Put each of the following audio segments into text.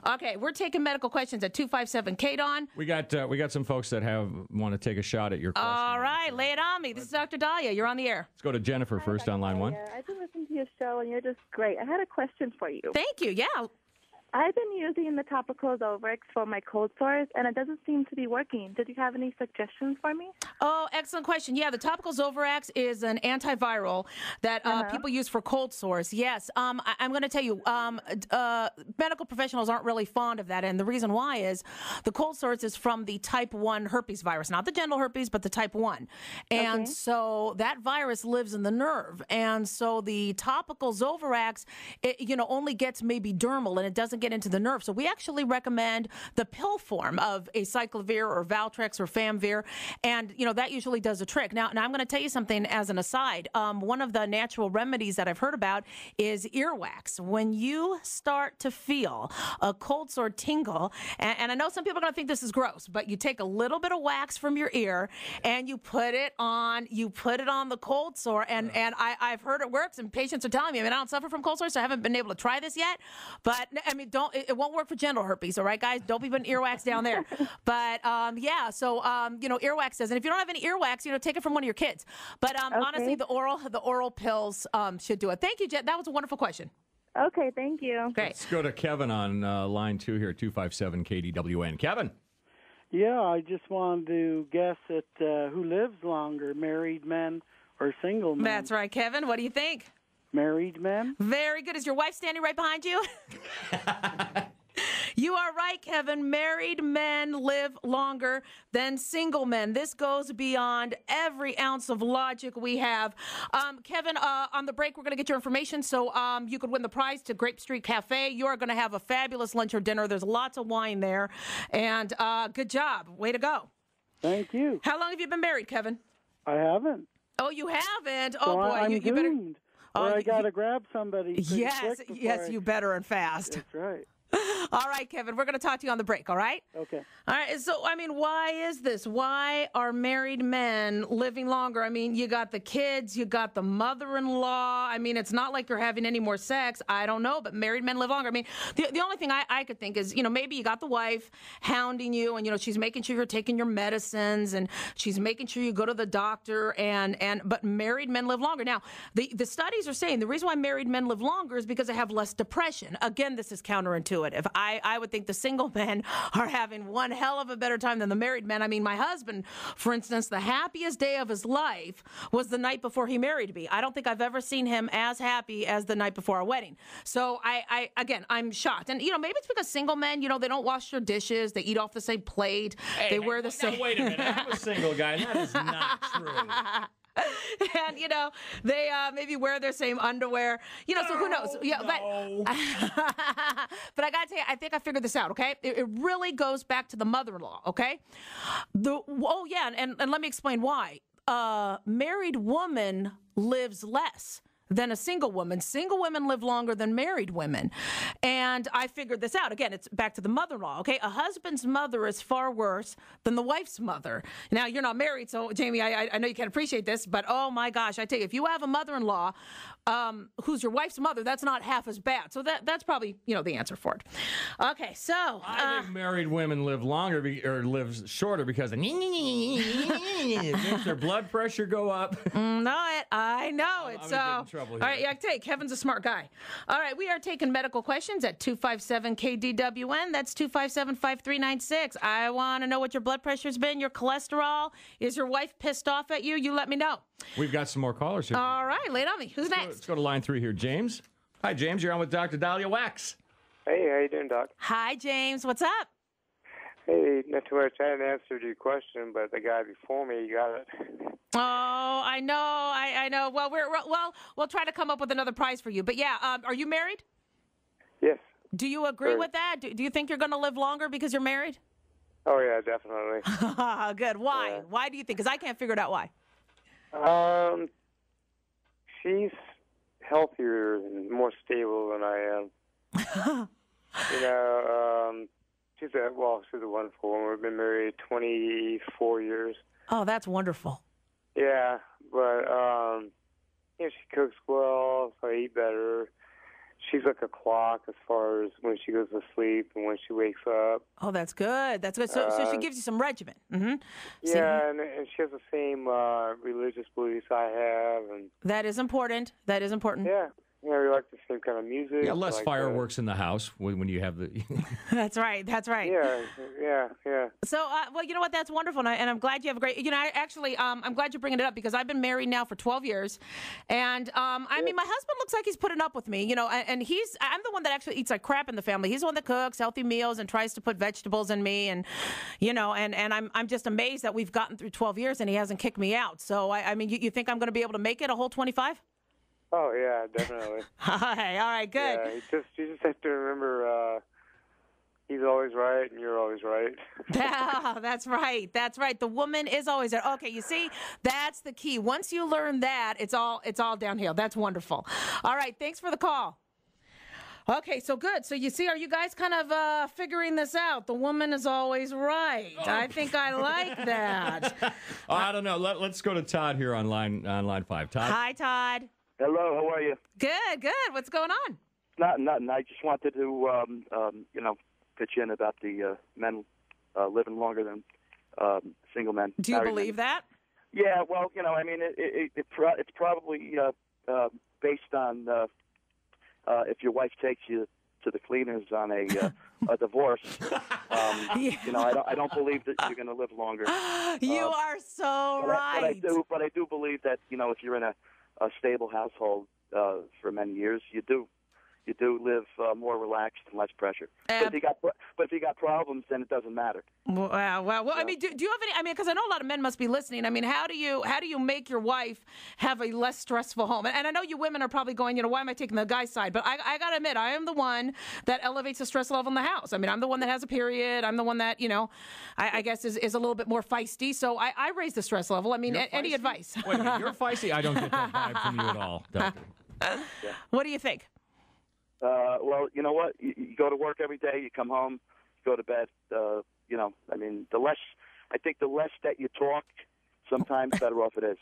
Okay, we're taking medical questions at 257 KDON. We got some folks that want to take a shot at your question. All right, lay it on me. This is Dr. Daliah. You're on the air. Let's go to Jennifer first on line 1. I've been listening to your show, and you're just great. I had a question for you. Thank you. Yeah. I've been using the topical Zovrex for my cold sores, and it doesn't seem to be working. Did you have any suggestions for me? Oh, excellent question. Yeah, the topical Zovrex is an antiviral that people use for cold sores. Yes. I'm going to tell you, medical professionals aren't really fond of that, and the reason why is the cold sores is from the type 1 herpes virus, not the genital herpes, but the type 1. And so that virus lives in the nerve, and so the topical Zovrex, only gets maybe dermal, and it doesn't get into the nerve. So we actually recommend the pill form of acyclovir or Valtrex or Famvir, and that usually does a trick. Now I'm going to tell you something as an aside. One of the natural remedies that I've heard about is earwax. When you start to feel a cold sore tingle, and I know some people are going to think this is gross, but you take a little bit of wax from your ear and you put it on the cold sore, and I've heard it works, and patients are telling me, I don't suffer from cold sores, so I haven't been able to try this yet, but it won't work for genital herpes, all right, guys? Don't be putting earwax down there. But, earwax does. And if you don't have any earwax, take it from one of your kids. But honestly, the oral pills should do it. Thank you, Jen. That was a wonderful question. Okay, thank you. Great. Let's go to Kevin on line 2 here, 257 KDWN. Kevin. Yeah, I just wanted to guess at who lives longer, married men or single men. That's right, Kevin. What do you think? Married men. Very good. Is your wife standing right behind you? You are right, Kevin. Married men live longer than single men. This goes beyond every ounce of logic we have. Kevin, on the break, we're going to get your information so you could win the prize to Grape Street Cafe. You are going to have a fabulous lunch or dinner. There's lots of wine there. And good job. Way to go. Thank you. How long have you been married, Kevin? I haven't. Oh, you haven't? So Oh, boy. I'm You better. doomed. Or I got to grab somebody. Yes, you better and fast. That's right. All right, Kevin, we're going to talk to you on the break, all right? Okay. All right, so, why is this? Why are married men living longer? You got the kids, you got the mother-in-law. It's not like you're having any more sex. I don't know, but married men live longer. The only thing I could think is, maybe you got the wife hounding you, and, she's making sure you're taking your medicines, and she's making sure you go to the doctor, but married men live longer. Now, the studies are saying the reason why married men live longer is because they have less depression. Again, this is counterintuitive. I would think the single men are having one hell of a better time than the married men. My husband, for instance, the happiest day of his life was the night before he married me. I don't think I've ever seen him as happy as the night before our wedding. So I'm shocked. And, maybe it's because single men, they don't wash their dishes. They eat off the same plate. They wear the same. Now, wait a minute. I'm a single guy. That is not true. And, they maybe wear their same underwear, so who knows? Yeah, no. But I got to tell you, I think I figured this out, okay? It really goes back to the mother-in-law, okay? And let me explain why. Married woman lives less than a single woman. Single women live longer than married women. And I figured this out. Again, it's back to the mother-in-law, okay? A husband's mother is far worse than the wife's mother. Now, you're not married, so, Jamie, I know you can't appreciate this, but, oh, my gosh, I tell you, if you have a mother-in-law who's your wife's mother, that's not half as bad. So that's probably, the answer for it. Okay, so. I think married women live longer or live shorter because it makes their blood pressure go up. I know it. So. All right, yeah, I tell you, Kevin's a smart guy. All right, we are taking medical questions at 257 KDWN. That's 257-5396. I want to know what your blood pressure's been, your cholesterol. Is your wife pissed off at you? You let me know. We've got some more callers here. All right, lay it on me. Who's next? Let's go to line 3 here. James. Hi, James. You're on with Dr. Daliah Wax. Hey, how you doing, Doc? Hi, James. What's up? Hey, not too much. I hadn't answered your question, but the guy before me got it. Oh, I know. I know. Well, we'll try to come up with another prize for you. But yeah, are you married? Yes. Do you agree with that? Do you think you're going to live longer because you're married? Oh yeah, definitely. Good. Why? Yeah. Why do you think? Because I can't figure it out why. She's healthier and more stable than I am. She's a wonderful woman. We've been married 24 years. Oh, that's wonderful. Yeah, but she cooks well, so I eat better. she's like a clock as far as when she goes to sleep and when she wakes up. Oh, that's good. That's good. So she gives you some regimen. Mm-hmm. Yeah, and she has the same religious beliefs I have. And that is important. That is important. yeah. Yeah, we like the same kind of music. Yeah, less like fireworks in the house when you have the. That's right. That's right. Yeah. So, well, you know what? That's wonderful, and I'm glad you have a great. I'm glad you're bringing it up because I've been married now for 12 years, and I mean, my husband looks like he's putting up with me, and I'm the one that actually eats like crap in the family. He's the one that cooks healthy meals and tries to put vegetables in me, and I'm just amazed that we've gotten through 12 years and he hasn't kicked me out. So, I mean, you think I'm going to be able to make it a whole 25? Oh yeah, definitely. All right, good. Yeah, you just have to remember, he's always right and you're always right. That's right. That's right. The woman is always there. Okay, you see, that's the key. Once you learn that, it's all downhill. That's wonderful. All right, thanks for the call. Okay, so good. So you see, are you guys kind of figuring this out? The woman is always right. Oh. I think I like that. I don't know. Let's go to Todd here on line 5. Todd. Hi, Todd. Hello, how are you? Good. What's going on? Nothing. I just wanted to, pitch in about the men living longer than single men. Do you believe that? Yeah, well, I mean, it's probably based on if your wife takes you to the cleaners on a divorce. I don't believe that you're going to live longer. You are so right. But I do believe that if you're in a stable household for many years, you do live more relaxed and less pressure. But if you got problems, then it doesn't matter. Well, I mean, do you have any? I mean, because I know a lot of men must be listening. I mean, how do you make your wife have a less stressful home? And I know you women are probably going, why am I taking the guy's side? But I got to admit, I am the one that elevates the stress level in the house. I mean, I'm the one that has a period. I'm the one that I guess is a little bit more feisty. So I raise the stress level. I mean, any advice? Wait a minute, you're feisty. I don't get that vibe from you at all, Doctor. What do you think? Well, you know what? You go to work every day. You come home, go to bed. The less that you talk, sometimes better off it is.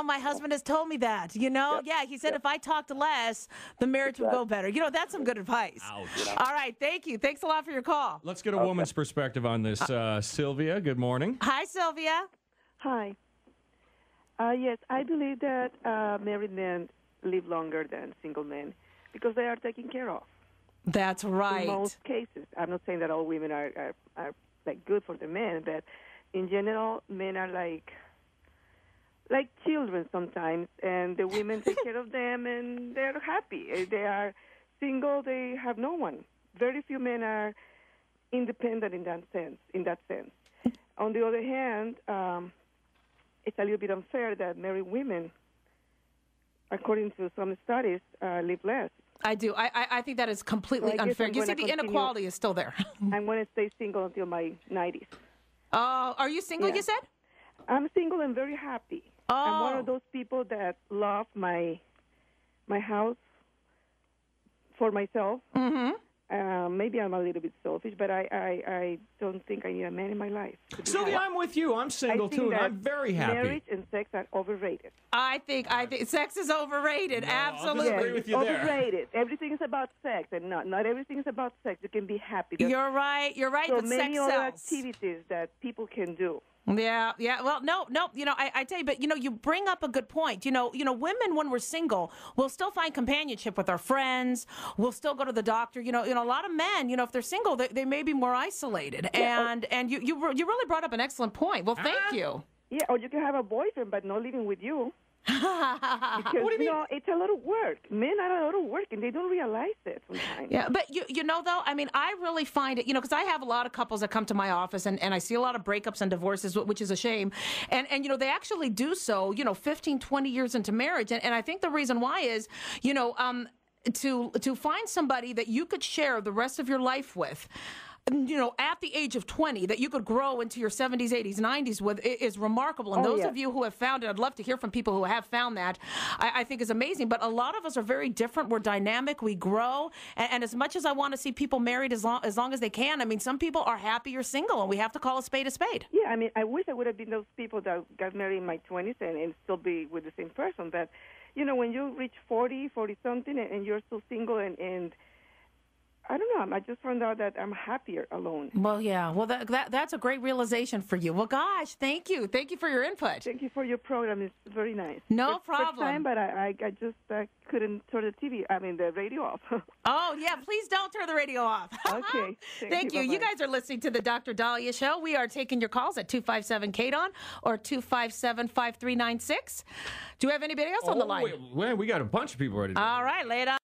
My husband has told me that. He said if I talked less, the marriage would go better. That's some good advice. Ouch. All right, thank you. Thanks a lot for your call. Let's get a woman's perspective on this. Sylvia, good morning. Hi, Sylvia. Hi. Yes, I believe that married men live longer than single men because they are taken care of. That's right. In most cases. I'm not saying that all women are like good for the men, but in general, men are like children sometimes, and the women take care of them, and they're happy. If they are single, they have no one. Very few men are independent in that sense. On the other hand, it's a little bit unfair that married women, according to some studies, live less. I do. I think that is completely unfair. You see, the inequality is still there. I'm going to stay single until my 90s. Oh, are you single, you said? I'm single and very happy. Oh. I'm one of those people that love my house for myself. Mm-hmm. Maybe I'm a little bit selfish, but I don't think I need a man in my life. Sylvia, I'm with you. I'm single, too, and I'm very happy. Marriage and sex are overrated. I think sex is overrated. No, absolutely. I'll agree with you there. Overrated. Everything is about sex, and not everything is about sex. You can be happy. You're right. So but many sex other sells. activities that people can do. Yeah. Well, no. I tell you, but you bring up a good point. Women when we're single, we'll still find companionship with our friends. We'll still go to the doctor. A lot of men, if they're single, they may be more isolated. Yeah, and you really brought up an excellent point. Well, thank you. Yeah, or you can have a boyfriend but not living with you. Because, what do you mean? It's a lot of work. Men are a lot of work, and they don't realize it sometimes. Yeah, but though, I mean, I really find it, because I have a lot of couples that come to my office, and I see a lot of breakups and divorces, which is a shame. And they actually do so, 15, 20 years into marriage. And I think the reason why is, to find somebody that you could share the rest of your life with, at the age of 20, that you could grow into your 70s, 80s, 90s with is remarkable. And those of you who have found it, I'd love to hear from people who have found that, I think is amazing. But a lot of us are very different. We're dynamic. We grow. And as much as I want to see people married as long as they can, I mean, some people are happier single, and we have to call a spade a spade. Yeah, I mean, I wish I would have been those people that got married in my 20s and still be with the same person. But when you reach 40 something, and you're still single, and I don't know. I just found out that I'm happier alone. Well, yeah. Well, that's a great realization for you. Well, gosh, thank you. Thank you for your input. Thank you for your program. It's very nice. No It's problem. first time, but I just couldn't turn the radio off. Oh, yeah. Please don't turn the radio off. Okay. Thank you. Bye-bye. You guys are listening to the Dr. Daliah Show. We are taking your calls at 257-KDON or 257-5396. Do you have anybody else on the line? We got a bunch of people ready to All right, lay it on.